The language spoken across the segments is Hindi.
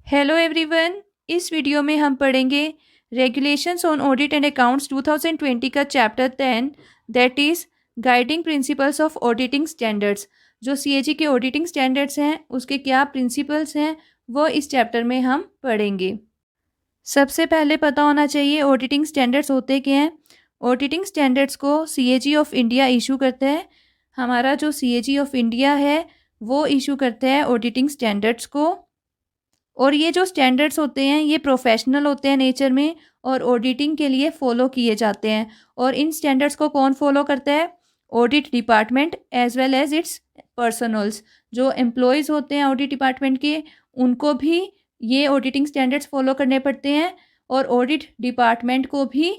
Hello everyone. इस वीडियो में हम पढ़ेंगे regulations on audit and accounts 2020 का chapter 10, that is guiding principles of auditing standards. जो सीएजी के ऑडिटिंग स्टैंडर्ड्स हैं उसके क्या प्रिंसिपल्स हैं वो इस चैप्टर में हम पढ़ेंगे। सबसे पहले पता होना चाहिए ऑडिटिंग स्टैंडर्ड्स होते क्या हैं। ऑडिटिंग स्टैंडर्ड्स को सीएजी ऑफ इंडिया इशू करता है। हमारा जो सीएजी ऑफ इंडिया है वो इशू करता है ऑडिटिंग स्टैंडर्ड्स को। और ये जो स्टैंडर्ड्स होते हैं ये प्रोफेशनल होते हैं नेचर में और ऑडिटिंग के लिए फ़ॉलो किए जाते हैं। और इन स्टैंडर्ड्स को कौन फॉलो करता है? Audit department as well as its personnels. जो एम्प्लॉयज़ होते हैं ऑडिट डिपार्टमेंट के उनको भी ये ऑडिटिंग स्टैंडर्ड्स फॉलो करने पड़ते हैं और ऑडिट डिपार्टमेंट को भी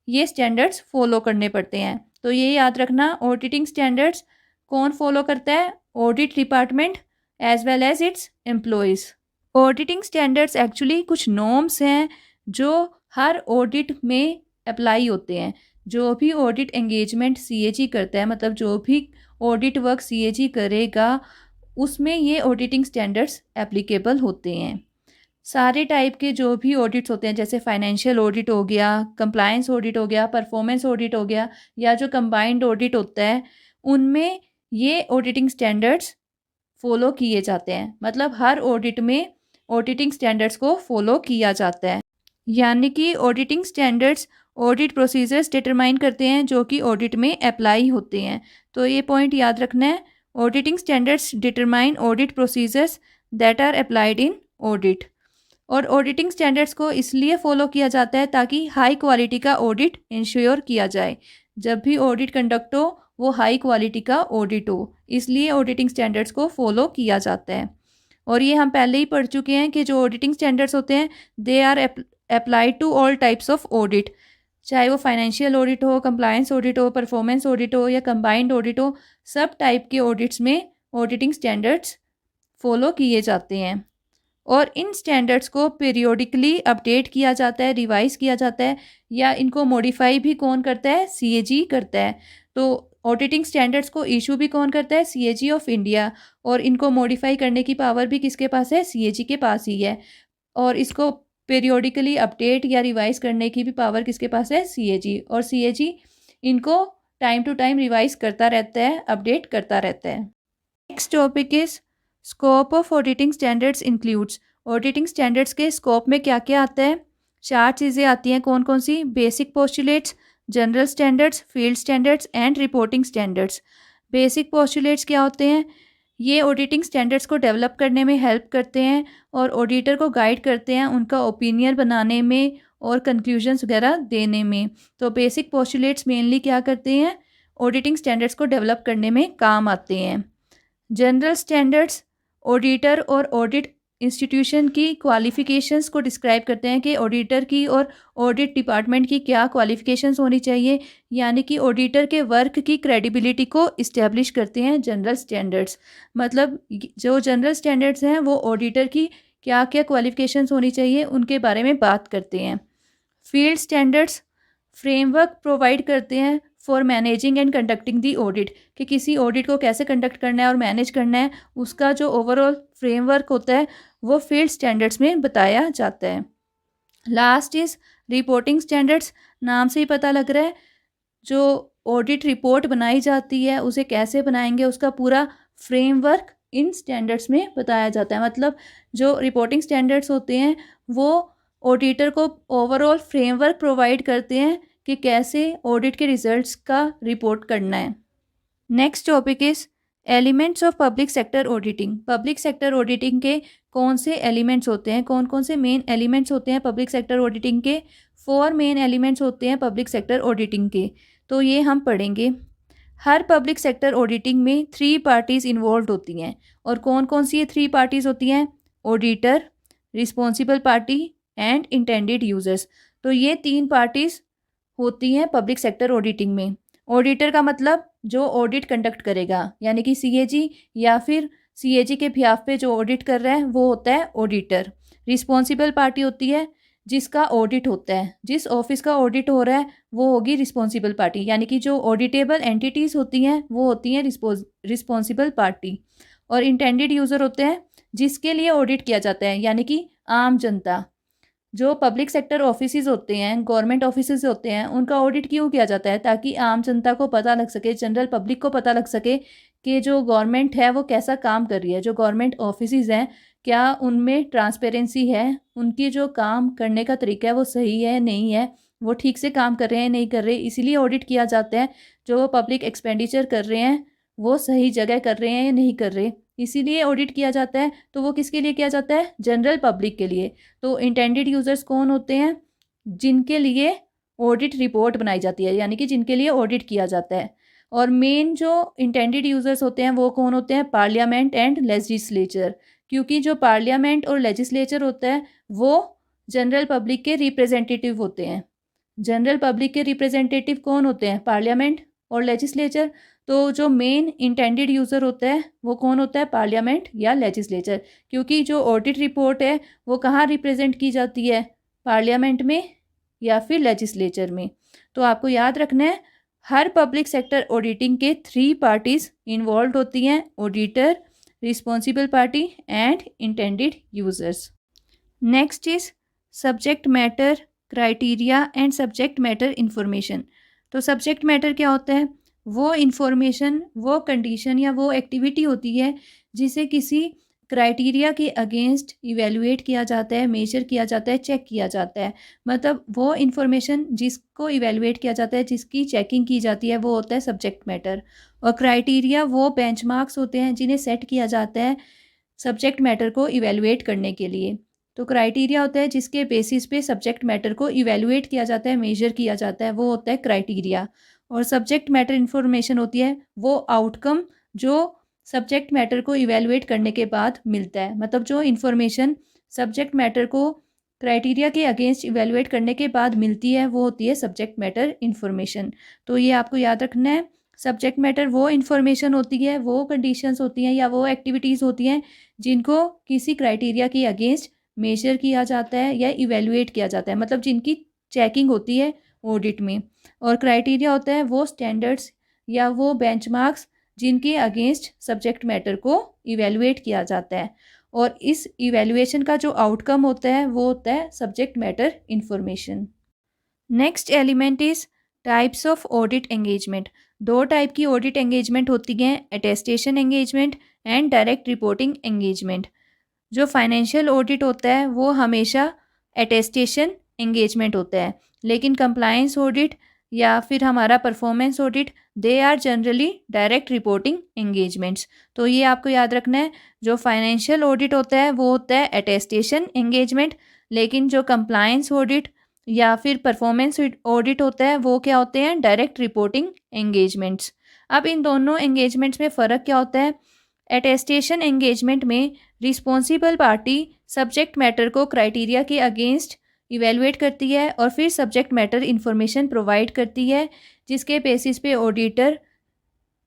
ये स्टैंडर्ड्स फॉलो करने पड़ते हैं। तो ये याद रखना, ऑडिटिंग स्टैंडर्ड्स कौन फॉलो करता है? Audit department as well as its employees. Auditing standards actually कुछ नॉर्म्स हैं जो हर ऑडिट में अप्लाई होते हैं। जो भी ऑडिट एंगेजमेंट सीएजी करता है, मतलब जो भी ऑडिट वर्क सीएजी करेगा उसमें ये ऑडिटिंग स्टैंडर्ड्स एप्लीकेबल होते हैं। सारे टाइप के जो भी ऑडिट्स होते हैं, जैसे फाइनेंशियल ऑडिट हो गया, कंप्लायंस ऑडिट हो गया, परफॉर्मेंस ऑडिट हो गया, या जो कंबाइंड ऑडिट होता है, उनमें ये ऑडिटिंग स्टैंडर्ड्स फॉलो किए जाते हैं। मतलब हर ऑडिट में ऑडिटिंग स्टैंडर्ड्स को फॉलो किया जाता है। यानी कि auditing standards audit procedures determine करते हैं जो कि ऑडिट में अप्लाई होते हैं। तो ये पॉइंट याद रखना है, auditing standards determine audit procedures that are applied in audit. और ऑडिटिंग स्टैंडर्ड्स को इसलिए फॉलो किया जाता है ताकि हाई क्वालिटी का ऑडिट इंश्योर किया जाए। जब भी ऑडिट कंडक्ट हो वो हाई क्वालिटी का ऑडिट हो, इसलिए ऑडिटिंग स्टैंडर्ड्स को फॉलो किया जाता है। और ये हम पहले ही पढ़ चुके हैं कि जो ऑडिटिंग स्टैंडर्ड्स होते हैं they are applied to all types of audit, चाहे वो फाइनेंशियल ऑडिट हो, कंप्लायंस ऑडिट हो, परफॉर्मेंस ऑडिट हो या कंबाइंड ऑडिट हो। सब टाइप के ऑडिट्स में ऑडिटिंग स्टैंडर्ड्स फॉलो किए जाते हैं। और इन स्टैंडर्ड्स को पीरियोडिकली अपडेट किया जाता है, रिवाइज किया जाता है, या इनको मॉडिफाई भी कौन करता है? सीएजी करता है। तो ऑडिटिंग स्टैंडर्ड्स को इशू भी कौन करता है? CAG of India. और इनको मॉडिफाई करने की पावर भी किसके पास है? सीएजी के पास ही है। और इसको पीरियोडिकली अपडेट या रिवाइज करने की भी पावर किसके पास है? सीएजी। और सीएजी इनको टाइम टू टाइम रिवाइज करता रहता है, अपडेट करता रहता है। Next topic is scope of auditing standards includes. Auditing standards के स्कोप में क्या क्या आता है? चार चीज़ें आती हैं। कौन कौन सी? Basic postulates, general standards, field standards and reporting standards. Basic postulates क्या होते हैं? ये ऑडिटिंग स्टैंडर्ड्स को डेवलप करने में हेल्प करते हैं और ऑडिटर को गाइड करते हैं उनका ओपिनियन बनाने में और कंक्लूजन्स वगैरह देने में। तो बेसिक पोस्टुलेट्स मेनली क्या करते हैं? ऑडिटिंग स्टैंडर्ड्स को डेवलप करने में काम आते हैं। जनरल स्टैंडर्ड्स ऑडिटर और ऑडिट इंस्टीट्यूशन की क्वालिफ़िकेशंस को डिस्क्राइब करते हैं कि ऑडिटर की और ऑडिट डिपार्टमेंट की क्या क्वालिफ़िकेशंस होनी चाहिए, यानी कि ऑडिटर के वर्क की क्रेडिबिलिटी को इस्टेब्लिश करते हैं जनरल स्टैंडर्ड्स। मतलब जो जनरल स्टैंडर्ड्स हैं वो ऑडिटर की क्या क्या क्वालिफ़िकेशंस होनी चाहिए उनके बारे में बात करते हैं। फील्ड स्टैंडर्ड्स फ्रेमवर्क प्रोवाइड करते हैं for managing and conducting the audit, कि किसी ऑडिट को कैसे कंडक्ट करना है और मैनेज करना है, उसका जो ओवरऑल फ्रेमवर्क होता है वो फील्ड स्टैंडर्ड्स में बताया जाता है। Last is reporting standards. नाम से ही पता लग रहा है जो ऑडिट रिपोर्ट बनाई जाती है उसे कैसे बनाएंगे, उसका पूरा फ्रेमवर्क इन स्टैंडर्ड्स में बताया जाता है। मतलब जो रिपोर्टिंग स्टैंडर्ड्स होते हैं वो ऑडिटर को ओवरऑल फ्रेमवर्क प्रोवाइड करते हैं कि कैसे ऑडिट के रिजल्ट्स का रिपोर्ट करना है। Next topic is elements of public sector auditing. Public sector auditing के कौन से एलिमेंट्स होते हैं, कौन कौन से मेन एलिमेंट्स होते हैं पब्लिक सेक्टर ऑडिटिंग के? 4 मेन एलिमेंट्स होते हैं पब्लिक सेक्टर ऑडिटिंग के, तो ये हम पढ़ेंगे। हर पब्लिक सेक्टर ऑडिटिंग में 3 पार्टीज़ इन्वॉल्व होती हैं। और कौन कौन सी ये 3 पार्टीज़ होती हैं? Auditor, responsible party and intended users. तो ये 3 पार्टीज़ होती हैं पब्लिक सेक्टर ऑडिटिंग में। ऑडिटर का मतलब जो ऑडिट कंडक्ट करेगा, यानी कि सीएजी, या फिर सीएजी के बिहाफ पे जो ऑडिट कर रहा है वो होता है ऑडिटर। रिस्पॉन्सिबल पार्टी होती है जिसका ऑडिट होता है, जिस ऑफिस का ऑडिट हो रहा है वो होगी रिस्पॉन्सिबल पार्टी, यानी कि जो ऑडिटेबल एंटिटीज़ होती हैं वो होती हैं रिस्पॉन्सिबल पार्टी। और इंटेंडेड यूज़र होते हैं जिसके लिए ऑडिट किया जाता है, यानी कि आम जनता, जो पब्लिक सेक्टर ऑफिसेज होते हैं, गवर्नमेंट ऑफिसेज होते हैं, उनका ऑडिट क्यों किया जाता है? ताकि आम जनता को पता लग सके, जनरल पब्लिक को पता लग सके कि जो गवर्नमेंट है वो कैसा काम कर रही है, जो गवर्नमेंट ऑफिसेज हैं क्या उनमें ट्रांसपेरेंसी है, उनकी जो काम करने का तरीका है वो सही है नहीं है, वो ठीक से काम कर रहे हैं नहीं कर रहे, इसीलिए ऑडिट किया जाता है। जो वो पब्लिक एक्सपेंडिचर कर रहे हैं वो सही जगह कर रहे हैं या नहीं कर रहे, इसीलिए ऑडिट किया जाता है। तो वो किसके लिए किया जाता है? जनरल पब्लिक के लिए। तो इंटेंडेड यूजर्स कौन होते हैं? जिनके लिए ऑडिट रिपोर्ट बनाई जाती है, यानी कि जिनके लिए ऑडिट किया जाता है। और मेन जो इंटेंडेड यूजर्स होते हैं वो कौन होते हैं? पार्लियामेंट एंड लेजिस्लेचर, क्योंकि जो पार्लियामेंट और लेजिस्लेचर होता है वो जनरल पब्लिक के रिप्रेजेंटेटिव होते हैं। जनरल पब्लिक के रिप्रेजेंटेटिव कौन होते हैं? पार्लियामेंट और लेजिस्लेचर। तो जो मेन इंटेंडेड यूज़र होता है वो कौन होता है? पार्लियामेंट या लेजिस्लेचर, क्योंकि जो ऑडिट रिपोर्ट है वो कहाँ रिप्रेजेंट की जाती है? पार्लियामेंट में या फिर लेजिस्लेचर में। तो आपको याद रखना है हर पब्लिक सेक्टर ऑडिटिंग के 3 पार्टीज इन्वॉल्व होती हैं: auditor, responsible party and intended users. Next is subject matter criteria and subject matter information. तो सब्जेक्ट मैटर क्या होता है? वो इंफॉर्मेशन, वो कंडीशन या वो एक्टिविटी होती है जिसे किसी क्राइटेरिया के अगेंस्ट इवेलुएट किया जाता है, मेजर किया जाता है, चेक किया जाता है। मतलब वो इंफॉर्मेशन जिसको इवेलुएट किया जाता है, जिसकी चेकिंग की जाती है, वो होता है सब्जेक्ट मैटर। और क्राइटेरिया वो बेंचमार्क्स होते हैं जिन्हें सेट किया जाता है सब्जेक्ट मैटर को इवेलुएट करने के लिए। तो क्राइटेरिया होता है जिसके बेसिस पे सब्जेक्ट मैटर को इवेलुएट किया जाता है, मेजर किया जाता है, वो होता है क्राइटेरिया। और सब्जेक्ट मैटर इन्फॉर्मेशन होती है वो आउटकम जो सब्जेक्ट मैटर को इवेलुएट करने के बाद मिलता है। मतलब जो इन्फॉर्मेशन सब्जेक्ट मैटर को क्राइटेरिया के अगेंस्ट इवेलुएट करने के बाद मिलती है वो होती है सब्जेक्ट मैटर इन्फॉर्मेशन। तो ये आपको याद रखना है, सब्जेक्ट मैटर वो इन्फॉर्मेशन होती है, वो कंडीशंस होती हैं या वो एक्टिविटीज़ होती हैं जिनको किसी क्राइटेरिया के अगेंस्ट मेजर किया जाता है या इवेलुएट किया जाता है, मतलब जिनकी चेकिंग होती है ऑडिट में। और क्राइटेरिया होता है वो स्टैंडर्ड्स या वो बेंचमार्क्स जिनके अगेंस्ट सब्जेक्ट मैटर को इवेलुएट किया जाता है। और इस इवेलुएशन का जो आउटकम होता है वो होता है subject matter information. Next element is types of audit engagement. 2 type की ऑडिट एंगेजमेंट होती हैं: attestation engagement and direct reporting engagement. जो फाइनेंशियल ऑडिट होता है वो हमेशा अटेस्टेशन एंगेजमेंट होता है, लेकिन कंप्लायंस ऑडिट या फिर हमारा performance audit they are generally direct reporting engagements. तो ये आपको याद रखना है, जो फाइनेंशियल ऑडिट होता है वो होता है अटेस्टेशन एंगेजमेंट, लेकिन जो कंप्लायंस ऑडिट या फिर परफॉर्मेंस ऑडिट होता है वो क्या होते हैं? Direct reporting engagements. अब इन दोनों एंगेजमेंट्स में फ़र्क क्या होता है? अटेस्टेशन एंगेजमेंट में रिस्पॉन्सिबल पार्टी सब्जेक्ट मैटर को क्राइटेरिया के अगेंस्ट इवेलुएट करती है और फिर सब्जेक्ट मैटर इंफॉर्मेशन प्रोवाइड करती है, जिसके बेसिस पे ऑडिटर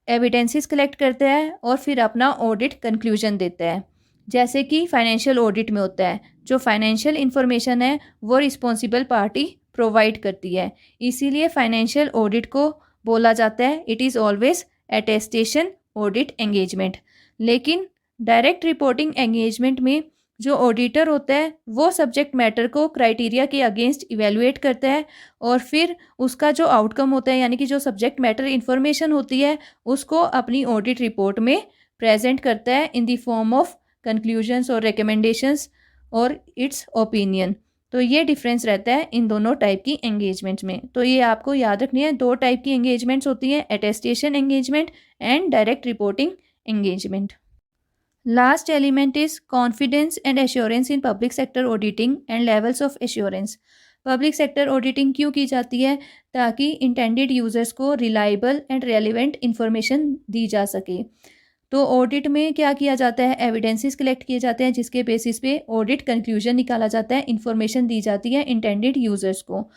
एविडेंसेस कलेक्ट करता है और फिर अपना ऑडिट कंक्लूजन देता है। जैसे कि फाइनेंशियल ऑडिट में होता है, जो फाइनेंशियल इंफॉर्मेशन है वो रिस्पॉन्सिबल पार्टी प्रोवाइड करती है, इसीलिए फाइनेंशियल ऑडिट को बोला जाता है it is always attestation audit engagement. लेकिन डायरेक्ट रिपोर्टिंग एंगेजमेंट में जो ऑडिटर होता है वो सब्जेक्ट मैटर को क्राइटेरिया के अगेंस्ट इवेलुएट करता है और फिर उसका जो आउटकम होता है, यानी कि जो सब्जेक्ट मैटर इंफॉर्मेशन होती है, उसको अपनी ऑडिट रिपोर्ट में प्रेजेंट करता है in the form of conclusions और रिकमेंडेशंस और इट्स ओपिनियन। तो ये डिफरेंस रहता है इन दोनों टाइप की एंगेजमेंट्स में। तो ये आपको याद रखनी है, 2 टाइप की एंगेजमेंट्स होती हैं: attestation engagement and direct reporting engagement. Last element is confidence and assurance in public sector auditing and levels of assurance. Public sector auditing क्यों की जाती है? ताकि इंटेंडेड यूजर्स को रिलायबल एंड रेलिवेंट इंफॉर्मेशन दी जा सके। तो ऑडिट में क्या किया जाता है? एविडेंसेस कलेक्ट किए जाते हैं जिसके बेसिस पे ऑडिट कंक्लूजन निकाला जाता है, इंफॉर्मेशन दी जाती है इंटेंडेड यूजर्स को।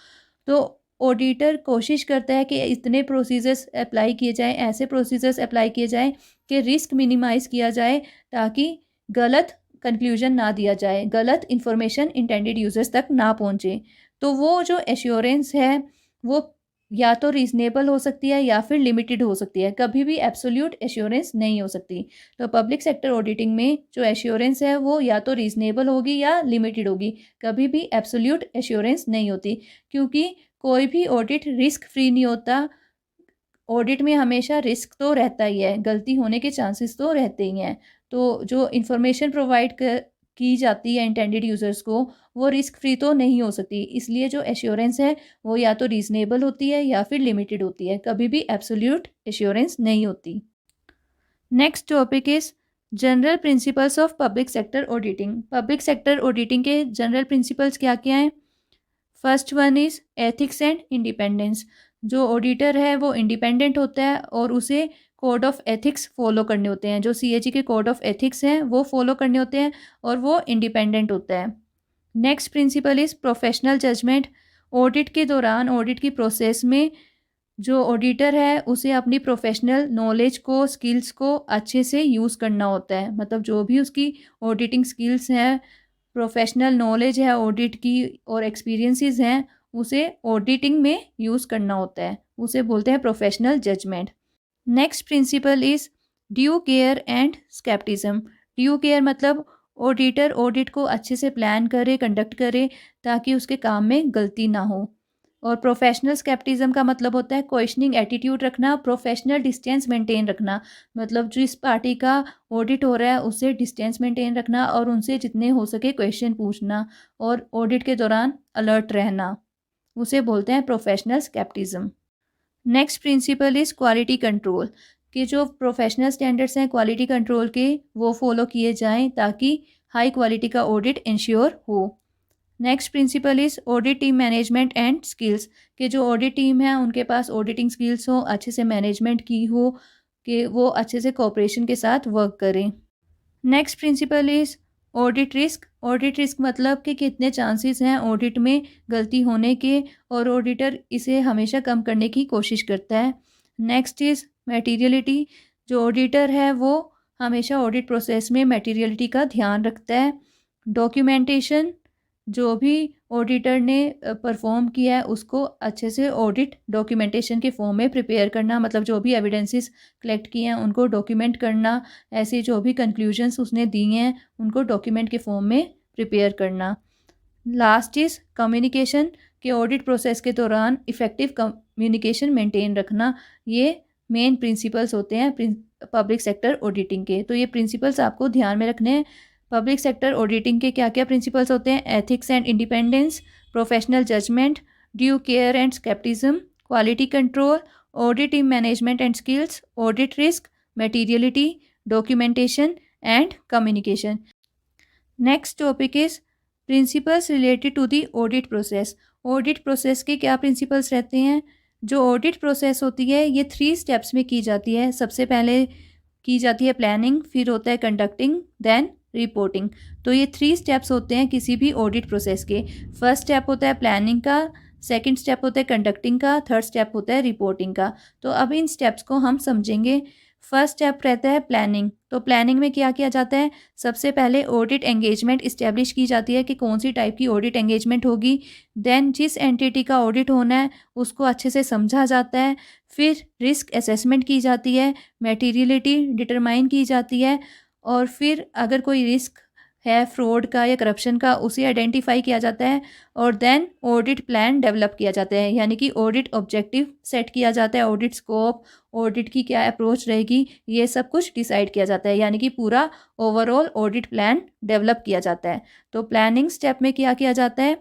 तो ऑडिटर कोशिश करता है कि इतने प्रोसीजर्स अप्लाई किए जाएं, ऐसे प्रोसीजर्स अप्लाई किए जाएं कि रिस्क मिनिमाइज़ किया जाए, ताकि गलत कंक्लूजन ना दिया जाए, गलत इन्फॉर्मेशन इंटेंडेड यूजर्स तक ना पहुंचे। तो वो जो एश्योरेंस है वो या तो रीजनेबल हो सकती है या फिर लिमिटेड हो सकती है, कभी भी एब्सोल्यूट एश्योरेंस नहीं हो सकती। तो पब्लिक सेक्टर ऑडिटिंग में जो एश्योरेंस है वो या तो रीजनेबल होगी या लिमिटेड होगी, कभी भी एब्सोल्यूट एश्योरेंस नहीं होती, क्योंकि कोई भी ऑडिट रिस्क फ्री नहीं होता। ऑडिट में हमेशा रिस्क तो रहता ही है, गलती होने के चांसेस तो रहते ही हैं। तो जो इन्फॉर्मेशन प्रोवाइड की जाती है इंटेंडेड यूज़र्स को, वो रिस्क फ्री तो नहीं हो सकती, इसलिए जो एश्योरेंस है वो या तो रीजनेबल होती है या फिर लिमिटेड होती है, कभी भी एब्सोल्यूट एश्योरेंस नहीं होती। Next topic is general principles of public sector auditing. Public sector auditing के जनरल प्रिंसिपल्स क्या क्या हैं? First one is ethics and independence. जो ऑडिटर है वो इंडिपेंडेंट होता है और उसे कोड ऑफ एथिक्स फॉलो करने होते हैं। जो सीएजी के कोड ऑफ एथिक्स हैं वो फॉलो करने होते हैं और वो इंडिपेंडेंट होता है। Next principle is professional judgement. Audit के दौरान ऑडिट की प्रोसेस में जो ऑडिटर है उसे अपनी प्रोफेशनल नॉलेज को, स्किल्स को अच्छे से यूज़ करना होता है। मतलब जो भी उसकी ऑडिटिंग स्किल्स हैं, प्रोफेशनल नॉलेज है ऑडिट की और एक्सपीरियंसेस हैं, उसे ऑडिटिंग में यूज़ करना होता है, उसे बोलते हैं professional judgement. Next principle is due care and scepticism. Due care मतलब ऑडिटर ऑडिट को अच्छे से प्लान करे, कंडक्ट करे, ताकि उसके काम में गलती ना हो। और प्रोफेशनल स्केप्टिज्म का मतलब होता है क्वेश्चनिंग एटीट्यूड रखना, प्रोफेशनल डिस्टेंस मेंटेन रखना। मतलब जिस पार्टी का ऑडिट हो रहा है उससे डिस्टेंस मेंटेन रखना और उनसे जितने हो सके क्वेश्चन पूछना और ऑडिट के दौरान अलर्ट रहना, उसे बोलते हैं professional scepticism. Next principle is quality control. कि जो प्रोफेशनल स्टैंडर्ड्स हैं क्वालिटी कंट्रोल के, वो फॉलो किए जाएं ताकि हाई क्वालिटी का ऑडिट इंश्योर हो। Next principle is audit team management and skills. कि जो ऑडिट टीम है उनके पास ऑडिटिंग स्किल्स हो, अच्छे से मैनेजमेंट की हो, कि वो अच्छे से कोऑपरेशन के साथ वर्क करें। Next principle is audit risk. Audit risk मतलब कि कितने चांसेस हैं ऑडिट में गलती होने के, और ऑडिटर इसे हमेशा कम करने की कोशिश करता है। Next is materiality. जो ऑडिटर है वो हमेशा ऑडिट प्रोसेस में मटेरियलिटी का ध्यान रखता है। डॉक्यूमेंटेशन। जो भी ऑडिटर ने परफॉर्म किया है उसको अच्छे से ऑडिट डॉक्यूमेंटेशन के फॉर्म में प्रिपेयर करना। मतलब जो भी एविडेंसेस कलेक्ट किए हैं उनको डॉक्यूमेंट करना, ऐसी जो भी कंक्लूजन्स उसने दिए हैं उनको डॉक्यूमेंट के फॉर्म में प्रिपेयर करना। Last is communication. के ऑडिट प्रोसेस के दौरान इफ़ेक्टिव कम्युनिकेशन मेंटेन रखना। ये मेन प्रिंसिपल्स होते हैं पब्लिक सेक्टर ऑडिटिंग के। तो ये प्रिंसिपल्स आपको ध्यान में रखने हैं। पब्लिक सेक्टर ऑडिटिंग के क्या क्या प्रिंसिपल्स होते हैं? Ethics and independence, professional judgement, due care and scepticism, quality control, audit team management and skills, audit risk, materiality, documentation and communication. Next topic is principles related to the audit process. Audit process के क्या प्रिंसिपल्स रहते हैं? जो ऑडिट प्रोसेस होती है ये 3 स्टेप्स में की जाती है। सबसे पहले की जाती है प्लानिंग, फिर होता है कंडक्टिंग, देन रिपोर्टिंग। तो ये 3 स्टेप्स होते हैं किसी भी ऑडिट प्रोसेस के। फर्स्ट स्टेप होता है प्लानिंग का, सेकंड स्टेप होता है कंडक्टिंग का, थर्ड स्टेप होता है रिपोर्टिंग का। तो अब इन स्टेप्स को हम समझेंगे। फर्स्ट स्टेप रहता है प्लानिंग। तो प्लानिंग में क्या किया जाता है? सबसे पहले ऑडिट एंगेजमेंट इस्टेब्लिश की जाती है कि कौन सी टाइप की ऑडिट एंगेजमेंट होगी। देन जिस एंटिटी का ऑडिट होना है उसको अच्छे से समझा जाता है। फिर रिस्क असेसमेंट की जाती है, मटेरियलिटी डिटरमाइन की जाती है, और फिर अगर कोई रिस्क है फ्रॉड का या करप्शन का उसे आइडेंटिफाई किया जाता है, और देन ऑडिट प्लान डेवलप किया जाता है। यानी कि ऑडिट ऑब्जेक्टिव सेट किया जाता है, ऑडिट स्कोप, ऑडिट की क्या अप्रोच रहेगी, ये सब कुछ डिसाइड किया जाता है। यानी कि पूरा ओवरऑल ऑडिट प्लान डेवलप किया जाता है। तो प्लानिंग स्टेप में क्या किया जाता है?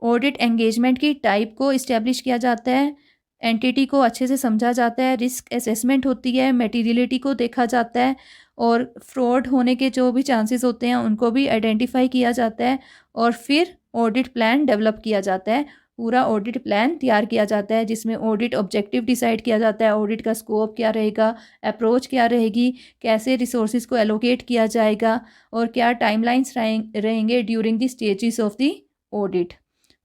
ऑडिट एंगेजमेंट की टाइप को इस्टेब्लिश किया जाता है, एंटिटी को अच्छे से समझा जाता है, रिस्क असेसमेंट होती है, मटेरियलिटी को देखा जाता है, और फ्रॉड होने के जो भी चांसेस होते हैं उनको भी आइडेंटिफाई किया जाता है, और फिर ऑडिट प्लान डेवलप किया जाता है। पूरा ऑडिट प्लान तैयार किया जाता है जिसमें ऑडिट ऑब्जेक्टिव डिसाइड किया जाता है, ऑडिट का स्कोप क्या रहेगा, अप्रोच क्या रहेगी, कैसे रिसोर्सेज को एलोकेट किया जाएगा, और क्या टाइमलाइंस रहेंगे during the stages of the audit.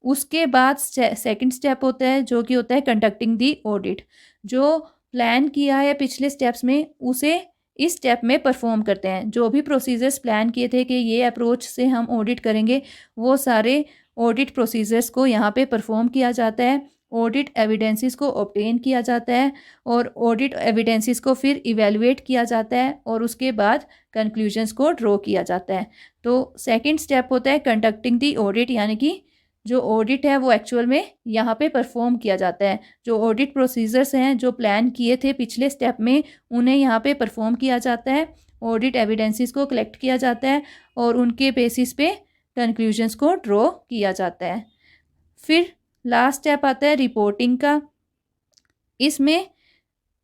उसके बाद सेकंड स्टेप होता है जो कि होता है कंडक्टिंग दी ऑडिट। जो प्लान किया है पिछले स्टेप्स में उसे इस स्टेप में परफॉर्म करते हैं। जो भी प्रोसीजर्स प्लान किए थे कि ये अप्रोच से हम ऑडिट करेंगे, वो सारे ऑडिट प्रोसीजर्स को यहाँ पे परफॉर्म किया जाता है। ऑडिट एविडेंसेस को ऑब्टेन किया जाता है और ऑडिट एविडेंसेस को फिर इवेलुएट किया जाता है और उसके बाद कंक्लूजन्स को ड्रॉ किया जाता है। तो सेकंड स्टेप होता है कंडक्टिंग दी ऑडिट, यानी कि जो ऑडिट है वो एक्चुअल में यहाँ पे परफॉर्म किया जाता है। जो ऑडिट प्रोसीजर्स हैं जो प्लान किए थे पिछले स्टेप में, उन्हें यहाँ पे परफॉर्म किया जाता है। ऑडिट एविडेंसेस को कलेक्ट किया जाता है और उनके बेसिस पे कंक्लूजन्स को ड्रॉ किया जाता है। फिर लास्ट स्टेप आता है रिपोर्टिंग का। इसमें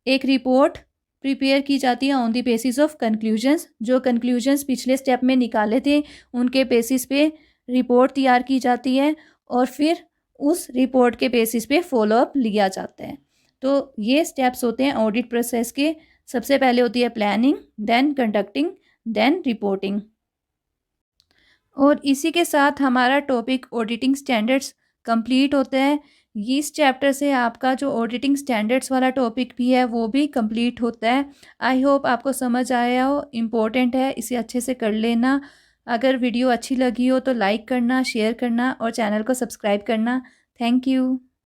एक रिपोर्ट प्रिपेयर की जाती है on the basis of conclusions. जो कंक्लूजन्स पिछले स्टेप में निकाले थे उनके बेसिस पे रिपोर्ट तैयार की जाती है और फिर उस रिपोर्ट के बेसिस पे फॉलोअप लिया जाता है। तो ये स्टेप्स होते हैं ऑडिट प्रोसेस के। सबसे पहले होती है planning, then conducting, then reporting. और इसी के साथ हमारा टॉपिक ऑडिटिंग स्टैंडर्ड्स कंप्लीट होता है। इस चैप्टर से आपका जो ऑडिटिंग स्टैंडर्ड्स वाला टॉपिक भी है वो भी कंप्लीट होता है। आई होप आपको समझ आया हो, इम्पोर्टेंट है, इसे अच्छे से कर लेना। अगर वीडियो अच्छी लगी हो तो लाइक करना, शेयर करना और चैनल को सब्सक्राइब करना। Thank you.